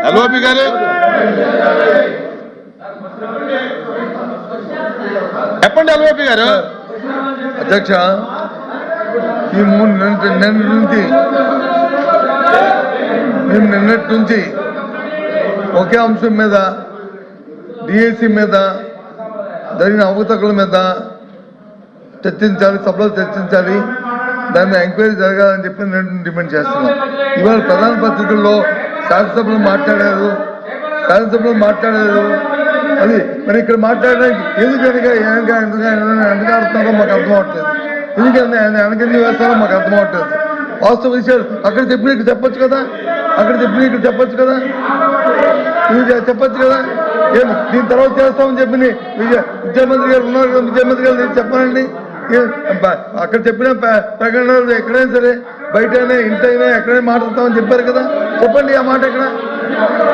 LOP గారు చెప్పండి. LOP గారు. అధ్యక్ష, ఈ నిన్నటి నుంచి ఒకే అంశం మీద డిఎస్సి మీద జరిగిన అవకతవకల మీద చర్చించాలి, సభలో చర్చించాలి, దాని మీద ఎంక్వైరీ జరగాలని చెప్పి నేను డిమాండ్ చేస్తున్నాం. ఇవాళ ప్రధాన పత్రికల్లో శాసనసభలో మాట్లాడారు అది మరి ఇక్కడ మాట్లాడడానికి ఎందుకు ఆడుతున్నారో మాకు అర్థం అవట్లేదు. ఎందుకంటే వెనకెందుకు వేస్తారో మాకు అర్థం అవట్లేదు. వాస్తవ విషయాలు అక్కడ చెప్పిన ఇక్కడ చెప్పొచ్చు కదా, ఇక్కడ చెప్పొచ్చు కదా. దీని తర్వాత చేస్తామని చెప్పి విద్యామంత్రి గారు ఉన్నారు కదా, విద్యామంత్రి గారు చెప్పానండి. అక్కడ చెప్పిన ప్రకటనలు ఎక్కడైనా సరే బయటైనా ఇంటైనా ఎక్కడైనా మాట్లాడతామని చెప్పారు కదా, చెప్పండి ఆ మాట ఎక్కడ.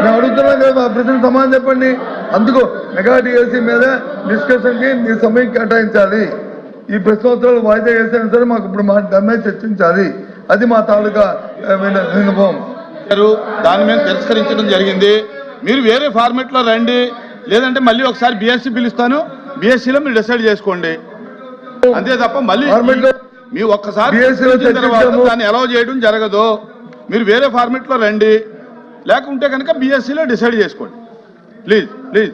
మేము అడుగుతున్నాం కదా, మా ప్రశ్నకు సమాధానం చెప్పండి. అందుకు మెగా డిఎస్సి మీద డిస్కషన్కి మీరు సమయం కేటాయించాలి. ఈ ప్రశ్నోత్తరాలు వాయిదా వేసినా సరే మాకు ఇప్పుడు దాని మీద చర్చించాలి. అది మా తాలూకా విన్నపం. దాని మీద తిరస్కరించడం జరిగింది. మీరు వేరే ఫార్మెట్లో రండి, లేదంటే మళ్ళీ ఒకసారి బిఎస్సి పిలుస్తాను, బిఎస్సిలో మీరు డిసైడ్ చేసుకోండి. అంతే తప్ప మళ్ళీ మీ ఒక్కసారి దాన్ని అలౌ చేయడం జరగదు. మీరు వేరే ఫార్మెట్లో రండి, లేకుంటే కనుక బిఎస్సిలో డిసైడ్ చేసుకోండి. Please please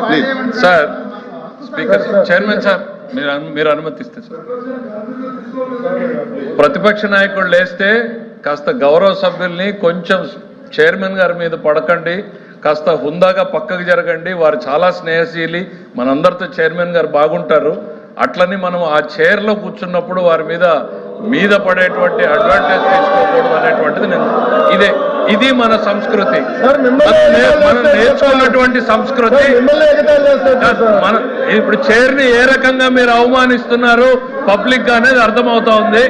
please. Sir speaker, chairman sir, మీరు అనుమతిస్తే సార్. ప్రతిపక్ష నాయకుడు లేస్తే కాస్త గౌరవ సభ్యుల్ని కొంచెం చైర్మన్ గారి మీద పడకండి, కాస్త హుందాగా పక్కకు జరగండి. వారు చాలా స్నేహశీలి, మనందరితో చైర్మన్ గారు బాగుంటారు. అట్లని మనం ఆ చైర్లో కూర్చున్నప్పుడు వారి మీద పడేటువంటి అడ్వాంటేజ్ తీసుకోకూడదు అనేటువంటిది ఇది మన సంస్కృతి, మనం నేర్చుకున్నటువంటి సంస్కృతి. ఇప్పుడు చైర్ని ఏ రకంగా మీరు అవమానిస్తున్నారు పబ్లిక్ గా అనేది అర్థమవుతా ఉంది.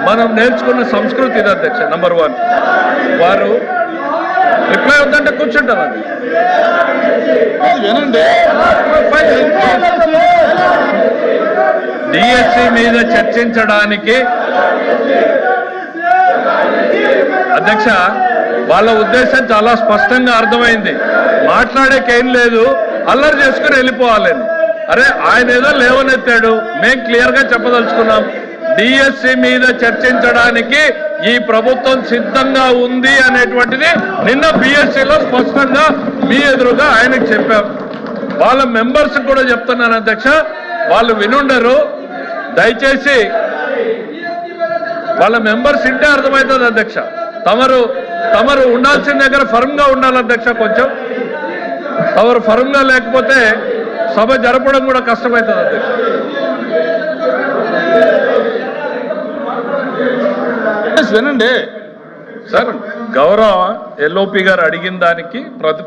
మనం నేర్చుకున్న సంస్కృతి ఇది అధ్యక్ష. నంబర్ 1, వారు రిప్లై అవుతుంటే కూర్చుంటారు. డిఎస్సి మీద చర్చించడానికి అధ్యక్ష వాళ్ళ ఉద్దేశం చాలా స్పష్టంగా అర్థమైంది. మాట్లాడేకేం లేదు, అల్లరి చేసుకుని వెళ్ళిపోవాలని. అరే ఆయన ఏదో లేవనెత్తాడు, మేము క్లియర్ గా చెప్పదలుచుకున్నాం. డిఎస్సి మీద చర్చించడానికి ఈ ప్రభుత్వం సిద్ధంగా ఉంది అనేటువంటిది నిన్న బిఎస్సిలో స్పష్టంగా మీ ఎదురుగా ఆయనకు చెప్పాం. వాళ్ళ మెంబర్స్ కూడా చెప్తున్నాను అధ్యక్ష, వాళ్ళు వినుండరు. దయచేసి వాళ్ళ మెంబర్స్ ఇంటే అర్థమవుతుంది అధ్యక్ష. తమరు ఉండాల్సిన దగ్గర ఫర్మ్ గా ఉండాలి అధ్యక్ష. కొంచెం తమరు ఫర్మ్ గా లేకపోతే సభ జరపడం కూడా కష్టమవుతుంది అధ్యక్ష. వినండి సార్, గౌరవ ఎల్ఓపి గారు అడిగిన దానికి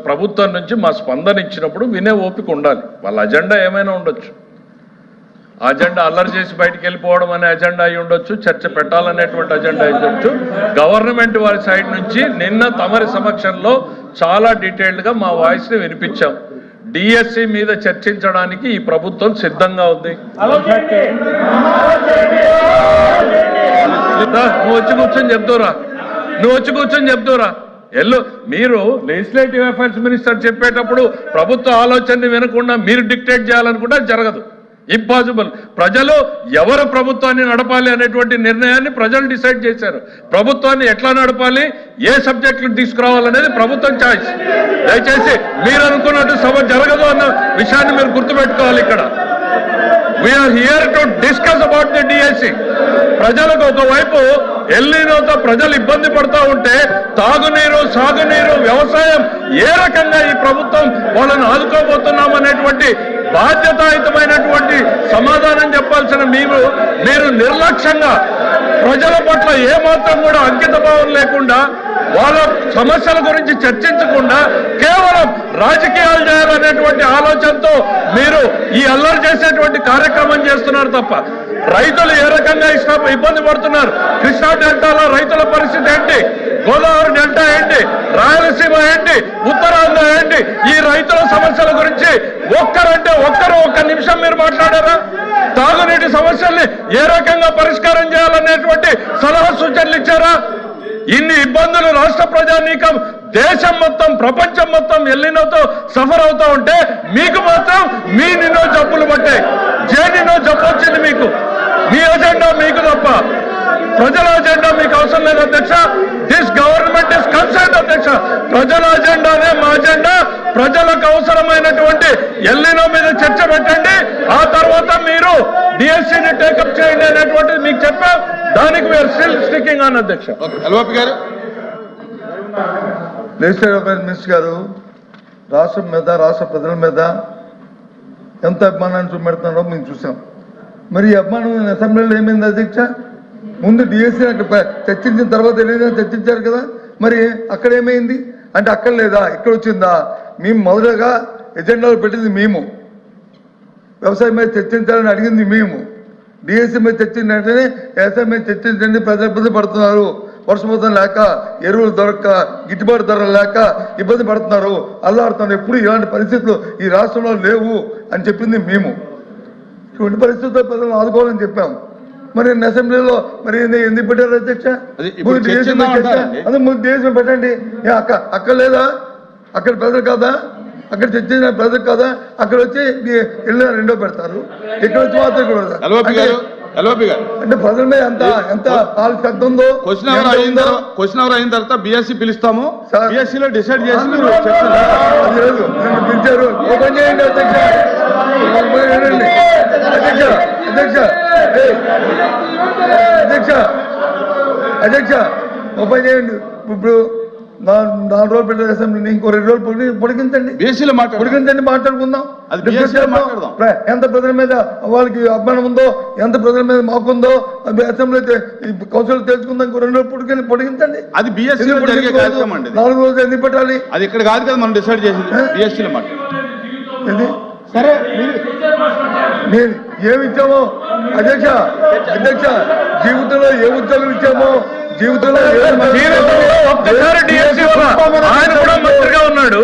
ప్రభుత్వం నుంచి మా స్పందన ఇచ్చినప్పుడు వినే ఓపిక ఉండాలి. వాళ్ళ అజెండా ఏమైనా ఉండొచ్చు, అజెండా అల్లరి చేసి బయటికి వెళ్ళిపోవడం అనే అజెండా అయి ఉండొచ్చు, చర్చ పెట్టాలనేటువంటి అజెండా అయి ఉండొచ్చు. గవర్నమెంట్ వారి సైడ్ నుంచి నిన్న తమరి సమక్షంలో చాలా డీటెయిల్డ్గా మా వాయిస్ని వినిపించాం. డిఎస్సి మీద చర్చించడానికి ఈ ప్రభుత్వం సిద్ధంగా ఉంది. నువ్వు వచ్చి కూర్చొని చెప్తావురా. మీరు లెజిస్లేటివ్ అఫైర్స్ మినిస్టర్ చెప్పేటప్పుడు ప్రభుత్వ ఆలోచనని వినకుండా మీరు డిక్టేట్ చేయాలనుకుంటే జరగదు, ఇంపాసిబుల్. ప్రజలు ఎవరు ప్రభుత్వాన్ని నడపాలి అనేటువంటి నిర్ణయాన్ని ప్రజలు డిసైడ్ చేశారు. ప్రభుత్వాన్ని ఎట్లా నడపాలి, ఏ సబ్జెక్టులు తీసుకురావాలనేది ప్రభుత్వం చాయిస్. దయచేసి మీరు అనుకున్నట్టు సభ జరగదు అన్న విషయాన్ని మీరు గుర్తుపెట్టుకోవాలి. ఇక్కడ we are here to discuss about the DSC. ప్రజలకు ఒకవైపు ఎల్నినోతో ప్రజలు ఇబ్బంది పడుతూ ఉంటే తాగునీరు, సాగునీరు, వ్యవసాయం ఏ రకంగా ఈ ప్రభుత్వం వాళ్ళని ఆదుకోబోతున్నాం అనేటువంటి బాధ్యతాయుతమైనటువంటి సమాధానం చెప్పాల్సిన మీరు నిర్లక్ష్యంగా ప్రజల పట్ల ఏమాత్రం కూడా అంకిత భావం లేకుండా వాళ్ళ సమస్యల గురించి చర్చించకుండా కేవలం రాజకీయాలు చేయాలనేటువంటి ఆలోచనతో మీరు ఈ అల్లరి చేసేటువంటి కార్యక్రమం చేస్తున్నారు తప్ప రైతులు ఏ రకంగా ఇబ్బంది పడుతున్నారు, కృష్ణా డెల్టాలో రైతుల పరిస్థితి ఏంటి, గోదావరి డెల్టా ఏంటి, రాయలసీమ ఏంటి, ఉత్తరాంధ్ర ఏంటి, ఈ రైతుల సమస్యల గురించి ఒక్క నిమిషం మీరు మాట్లాడారా? తాగునీటి సమస్యల్ని ఏ రకంగా పరిష్కారం చేయాలనేటువంటి సలహా సూచనలు ఇచ్చారా? ఇన్ని ఇబ్బందులు రాష్ట్ర ప్రజానీకం దేశం మొత్తం ప్రపంచం మొత్తం ఎల్లినోతో సఫర్ అవుతా ఉంటే మీకు మాత్రం మీ నిన్నో జబ్బులు పట్టాయి. నిన్నో జబ్బు వచ్చింది మీకు. మీ అజెండా మీకు తప్ప ప్రజల అజెండా మీకు అవసరం లేదు అధ్యక్ష. దిస్ గవర్నమెంట్ ఇస్ కన్సర్న్ అధ్యక్ష. ప్రజల అజెండానే మా అజెండా. ప్రజలకు అవసరమైనటువంటి ఎల్లినో మీద చర్చ పెట్టండి. ఆ తర్వాత మీరు డిఎస్సీని టేకప్ చేయండి అనేటువంటిది మీకు చెప్పాం. దానికి వీఆర్ స్టిల్ స్టికింగ్ ఆన్ అధ్యక్ష. ఎల్ఓపి గారు, లెజిస్లేటివ్ అఫైర్స్ మినిస్టర్ గారు రాష్ట్రం మీద రాష్ట్ర ప్రజల మీద ఎంత అభిమానాన్ని చూపెడుతున్నారో మేము చూసాం. మరి ఈ అభిమానం అసెంబ్లీలో ఏమైంది అధ్యక్ష? ముందు డిఎస్సీ అక్కడ చర్చించిన తర్వాత ఏదైనా చర్చించారు కదా, మరి అక్కడ ఏమైంది అంటే అక్కడ లేదా ఇక్కడ వచ్చిందా? మేము మొదటగా ఎజెండాలో పెట్టింది మేము, వ్యవసాయం మీద చర్చించాలని అడిగింది మేము. డిఎస్సీ మీద చర్చించిన వెంటనే వ్యవసాయం మీద చర్చించండి, ప్రజలు ఇబ్బంది పడుతున్నారు, వర్షపాతం లేక, ఎరువులు దొరక్క, గిట్టుబాటు ధరలు లేక ఇబ్బంది పడుతున్నారు, అల్లాడుతున్నారు. ఎప్పుడు ఇలాంటి పరిస్థితులు ఈ రాష్ట్రంలో లేవు అని చెప్పింది మేము. ఇటువంటి పరిస్థితుల్లో ప్రజలను ఆదుకోవాలని చెప్పాం. మరి అసెంబ్లీలో మరి ఎందుకు పెట్టారు అధ్యక్ష? ముందు డిఎస్సీ పెట్టండి. అక్కడ లేదా? అక్కడ ప్రజలు కాదా? అక్కడ చర్చించిన ప్రజలు కాదా? అక్కడ వచ్చి రెండో పెడతారు, ఇక్కడ వచ్చి మాత్రం ఇక్కడ పెడతారు. అంటే ప్రజల మీద ఎంత శ్రద్ధ ఉందో. క్వశ్చన్ అవర్ అయిన తర్వాత బిఎస్సీ పిలుస్తాము, బిఎస్సీలో డిసైడ్ చేసి మీరు అది లేదు. నన్ను పిలిచారు, ఓపెన్ చేయండి అధ్యక్ష. అధ్యక్ష అధ్యక్ష అధ్యక్ష అధ్యక్ష ఓపెన్ చేయండి. ఇప్పుడు 4 రోజులు పెట్టారు అసెంబ్లీని, ఇంకో 2 రోజులు పొడిగించండి, బిఎస్సీలో పొడిగించండి, మాట్లాడుకుందాం. అది బిఎస్సీలో మాట్లాడదాం. ఎంత ప్రజల మీద వాళ్ళకి అభిమానం ఉందో, ఎంత ప్రజల మీద మాకుందో అసెంబ్లీ కౌన్సిల్ తెలుసుకుందాం. ఇంకో 2 రోజులు పొడిగించండి. అది బిఎస్సీలో జరిగే కార్యక్రమం అండి. 4 రోజులు ఎందుకు పెట్టాలి? అది ఇక్కడ కాదు కదా మనం డిసైడ్ చేసింది, బిఎస్సీలో మాట్లాడు. సరే నేను ఏమి ఇచ్చామో అధ్యక్ష అధ్యక్ష జీవితంలో ఏ ఉద్యోగం ఇచ్చామో, జీవితంలో ఒక్కసారి డిఎస్సీ ఆయన కూడా మంత్రిగా ఉన్నాడు,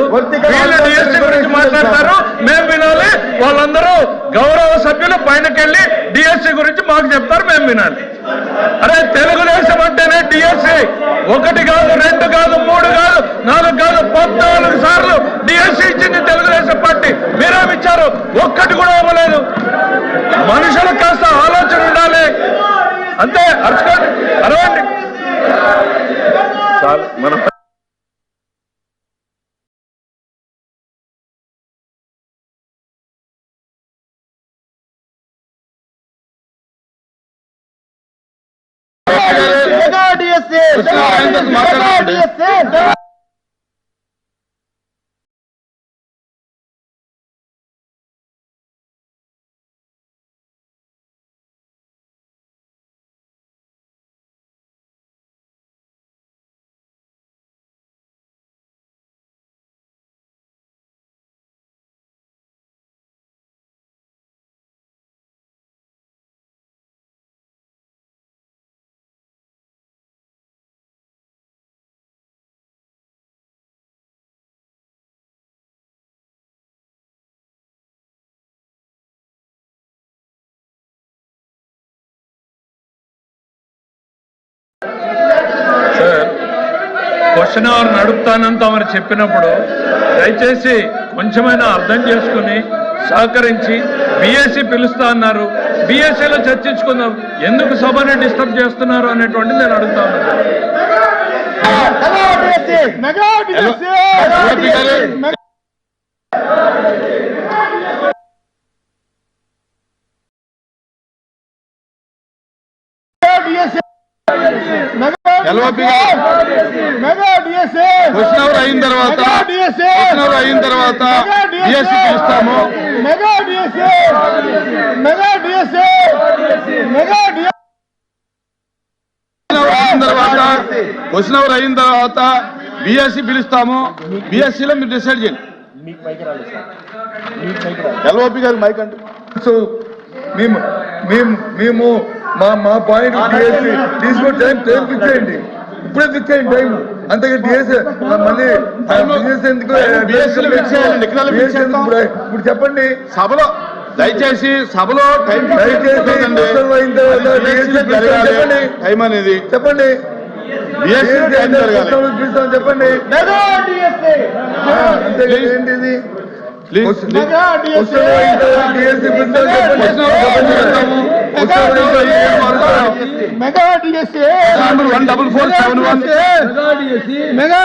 వీళ్ళు డిఎస్సీ గురించి మాట్లాడతారు, మేము వినాలి. వాళ్ళందరూ గౌరవ సభ్యులు పైనకెళ్ళి డిఎస్సీ గురించి మాకు చెప్తారు, మేము వినాలి. అరే తెలుగుదేశం అంటేనే డిఎస్సీ 1 కాదు, 2 కాదు, 3 కాదు, 4 కాదు, 14 సార్లు డిఎస్సీ ఇచ్చింది తెలుగుదేశం పార్టీ. మీరేమిచ్చారు? ఒక్కటి కూడా ఇవ్వలేదు. మనుషులకు కాస్త ఆలోచన ఉండాలి అంతే. అరచుకోండి, అరవండి చాలు. మనం మాట్లాడాలి. సార్, క్వశ్చన్ అవర్ నడుపుతానంత మరి చెప్పినప్పుడు దయచేసి కొంచెమైనా అర్థం చేసుకుని సహకరించి బిఎస్సీ పిలుస్తా అన్నారు, బిఎస్సీలో చర్చించుకుందాం. ఎందుకు సభని డిస్టర్బ్ చేస్తున్నారు అనేటువంటిది నేను అడుగుతా ఉన్నాను. క్వశ్చన్ అవర్ అయిన తర్వాత బిఎస్సీ పిలుస్తాము. క్వశ్చన్ అవర్ అయిన తర్వాత బిఎస్సీ పిలుస్తాము, బిఎస్సీలో మీరు డిసైడ్ చేయండి. ఎల్ఓపి గారు మైక్ అంటే మేము మా పాయింట్ తీసుకుని టైం ఫిక్స్ చేయండి, ఇప్పుడే ఫిక్స్ చేయండి టైం. అంతేగా డిఎస్సీ మళ్ళీ ఇప్పుడు చెప్పండి సభలో. దయచేసి సభలో టైం టైం అనేది చెప్పండి. BSc లో టైం జరగాలి. పిలుస్తామని చెప్పండి. అంతే కదా, ఏంటిది ప్లీజ్ మెగా DSC 14471